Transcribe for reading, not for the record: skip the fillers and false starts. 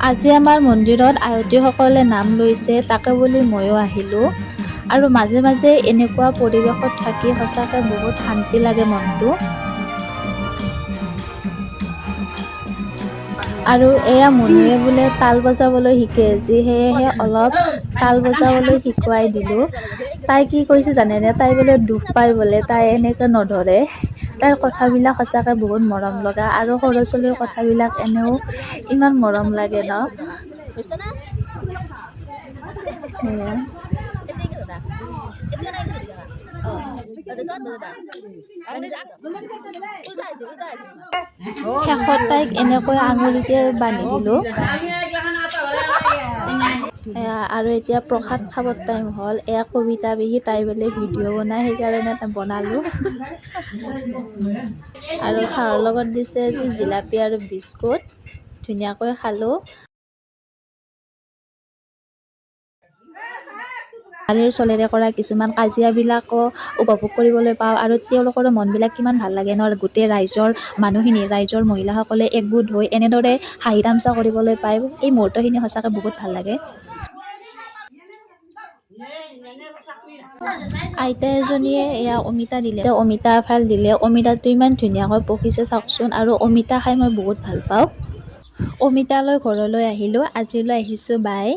আজি আমাৰ মন্দিৰত আয়তীসকলে নাম লৈছে, তাকে বুলি ময়ো আহিলোঁ। আৰু মাজে মাজে এনেকুৱা পৰিৱেশত থাকি সঁচাকৈ বহুত শান্তি লাগে মনটো। আৰু এয়া মুনুৱে বোলে তাল বজাবলৈ শিকে, সেয়েহে অলপ তাল বজাবলৈ শিকুৱাই দিলোঁ। তাই কি কৈছে জানেনে? তাই বোলে দুখ পায় বোলে, তাই এনেকৈ নধৰে। তাইৰ কথাবিলাক সঁচাকৈ বহুত মৰম লগা, আৰু সৰু ছোৱালীৰ কথাবিলাক এনেও ইমান মৰম লাগে ন? সেয়া। শেষত তাইক এনেকৈ আঙুলিতে বান্ধি দিলোঁ। আৰু এতিয়া প্ৰসাদ খাবৰ টাইম হ'ল। এয়া কবিতা পেহী, তাই বোলে ভিডিঅ' বনাই, সেইকাৰণে বনালোঁ। আৰু চাহৰ লগত দিছে আজি জিলাপি আৰু বিস্কুট, ধুনীয়াকৈ খালোঁ। ছোৱালীৰ চলেৰে কৰা কিছুমান কাজিয়াবিলাকো উপভোগ কৰিবলৈ পাওঁ, আৰু তেওঁলোকৰ মনবিলাক কিমান ভাল লাগে ন? গোটেই ৰাইজৰ মহিলাসকলে একগোট হৈ এনেদৰে হাঁহি তামচা কৰিবলৈ পায়, এই মুহূৰ্তখিনি সঁচাকৈ বহুত ভাল লাগে। আইতা এজনীয়ে এয়া অমিতা দিলে, অমিতা এফাল দিলে। অমিতাটো ইমান ধুনীয়াকৈ পকিছে চাওকচোন, আৰু অমিতা খাই মই বহুত ভাল পাওঁ। অমিতা লৈ ঘৰলৈ আহিলোঁ। আজিলৈ আহিছোঁ, বাই।